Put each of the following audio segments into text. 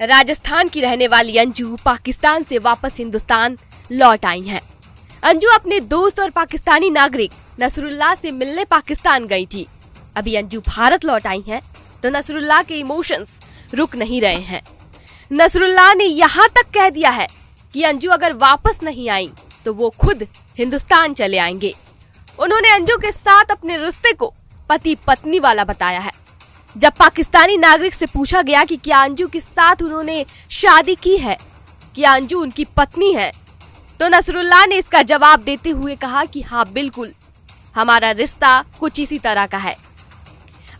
राजस्थान की रहने वाली अंजू पाकिस्तान से वापस हिंदुस्तान लौट आई हैं। अंजू अपने दोस्त और पाकिस्तानी नागरिक नसरुल्लाह से मिलने पाकिस्तान गई थी। अभी अंजू भारत लौट आई हैं तो नसरुल्लाह के इमोशंस रुक नहीं रहे हैं। नसरुल्लाह ने यहाँ तक कह दिया है कि अंजू अगर वापस नहीं आई तो वो खुद हिंदुस्तान चले आएंगे। उन्होंने अंजू के साथ अपने रिश्ते को पति पत्नी वाला बताया है। जब पाकिस्तानी नागरिक से पूछा गया कि क्या अंजू के साथ उन्होंने शादी की है, क्या अंजू उनकी पत्नी है, तो नसरुल्लाह ने इसका जवाब देते हुए कहा कि हाँ बिल्कुल, हमारा रिश्ता कुछ इसी तरह का है।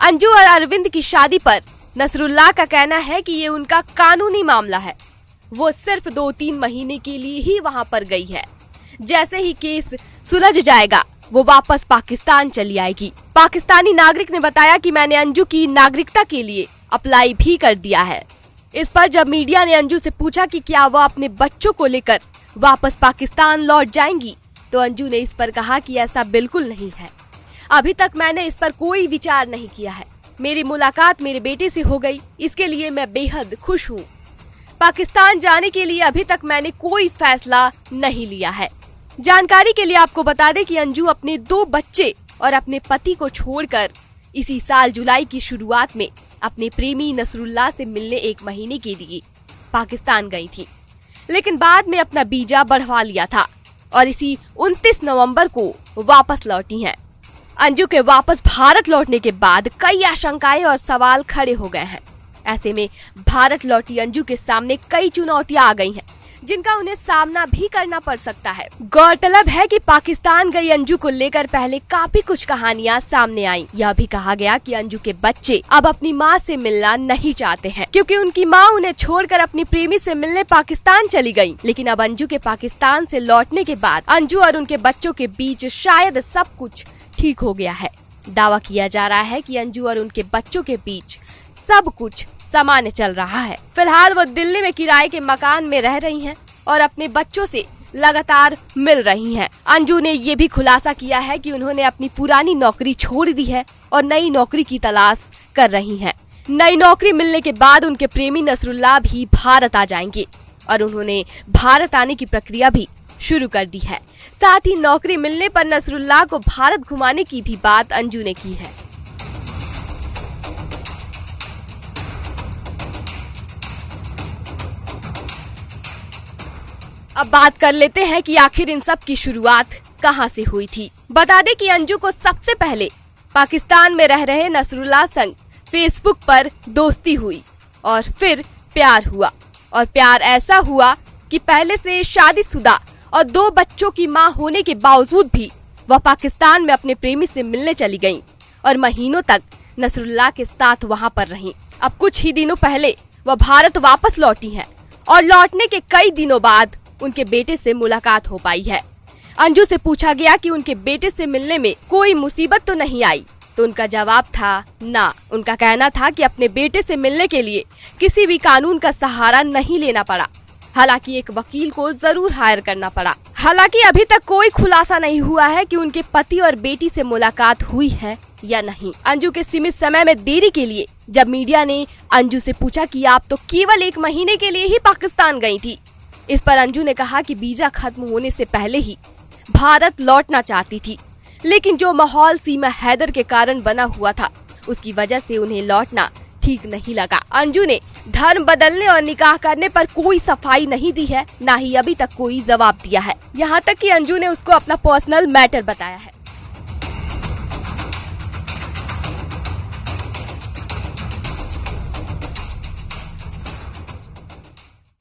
अंजू और अरविंद की शादी पर नसरुल्लाह का कहना है कि ये उनका कानूनी मामला है। वो सिर्फ 2-3 महीने के लिए ही वहां पर गई है। जैसे ही केस सुलझ जाएगा वो वापस पाकिस्तान चली आएगी। पाकिस्तानी नागरिक ने बताया कि मैंने अंजू की नागरिकता के लिए अप्लाई भी कर दिया है। इस पर जब मीडिया ने अंजू से पूछा कि क्या वह अपने बच्चों को लेकर वापस पाकिस्तान लौट जाएंगी, तो अंजू ने इस पर कहा कि ऐसा बिल्कुल नहीं है। अभी तक मैंने इस पर कोई विचार नहीं किया है। मेरी मुलाकात मेरे बेटे से हो गई, इसके लिए मैं बेहद खुश हूँ। पाकिस्तान जाने के लिए अभी तक मैंने कोई फैसला नहीं लिया है। जानकारी के लिए आपको बता दें कि अंजू अपने 2 बच्चे और अपने पति को छोड़कर इसी साल जुलाई की शुरुआत में अपने प्रेमी नसरुल्लाह से मिलने 1 महीने के लिए पाकिस्तान गई थी, लेकिन बाद में अपना वीजा बढ़वा लिया था और इसी 29 नवंबर को वापस लौटी हैं। अंजू के वापस भारत लौटने के बाद कई आशंकाएं और सवाल खड़े हो गए हैं। ऐसे में भारत लौटी अंजू के सामने कई चुनौतियां आ गई हैं, जिनका उन्हें सामना भी करना पड़ सकता है। गौरतलब है कि पाकिस्तान गई अंजू को लेकर पहले काफी कुछ कहानियां सामने आई। यह भी कहा गया कि अंजू के बच्चे अब अपनी मां से मिलना नहीं चाहते हैं, क्योंकि उनकी मां उन्हें छोड़कर अपनी प्रेमी से मिलने पाकिस्तान चली गई। लेकिन अब अंजू के पाकिस्तान से लौटने के बाद अंजू और उनके बच्चों के बीच शायद सब कुछ ठीक हो गया है। दावा किया जा रहा है कि अंजू और उनके बच्चों के बीच सब कुछ सामान्य चल रहा है। फिलहाल वो दिल्ली में किराए के मकान में रह रही हैं और अपने बच्चों से लगातार मिल रही हैं। अंजू ने ये भी खुलासा किया है कि उन्होंने अपनी पुरानी नौकरी छोड़ दी है और नई नौकरी की तलाश कर रही हैं। नई नौकरी मिलने के बाद उनके प्रेमी नसरुल्लाह भी भारत आ जाएंगे और उन्होंने भारत आने की प्रक्रिया भी शुरू कर दी है। साथ ही नौकरी मिलने पर नसरुल्लाह को भारत घुमाने की भी बात अंजू ने की है। अब बात कर लेते हैं कि आखिर इन सब की शुरुआत कहां से हुई थी। बता दें कि अंजू को सबसे पहले पाकिस्तान में रह रहे नसरुल्लाह संग फेसबुक पर दोस्ती हुई और फिर प्यार हुआ। और प्यार ऐसा हुआ कि पहले से शादीशुदा और 2 बच्चों की मां होने के बावजूद भी वह पाकिस्तान में अपने प्रेमी से मिलने चली गईं और महीनों तक नसरुल्लाह के साथ वहां पर रहीं। अब कुछ ही दिनों पहले वह भारत वापस लौटी हैं और लौटने के कई दिनों बाद उनके बेटे से मुलाकात हो पाई है। अंजू से पूछा गया कि उनके बेटे से मिलने में कोई मुसीबत तो नहीं आई, तो उनका जवाब था ना। उनका कहना था कि अपने बेटे से मिलने के लिए किसी भी कानून का सहारा नहीं लेना पड़ा, हालांकि एक वकील को जरूर हायर करना पड़ा। हालांकि अभी तक कोई खुलासा नहीं हुआ है कि उनके पति और बेटी से मुलाकात हुई है या नहीं। अंजू के सीमित समय में देरी के लिए जब मीडिया ने अंजू से पूछा कि आप तो केवल 1 महीने के लिए ही पाकिस्तान गई थी, इस पर अंजू ने कहा कि वीजा खत्म होने से पहले ही भारत लौटना चाहती थी, लेकिन जो माहौल सीमा हैदर के कारण बना हुआ था उसकी वजह से उन्हें लौटना ठीक नहीं लगा। अंजू ने धर्म बदलने और निकाह करने पर कोई सफाई नहीं दी है, ना ही अभी तक कोई जवाब दिया है। यहाँ तक कि अंजू ने उसको अपना पर्सनल मैटर बताया है।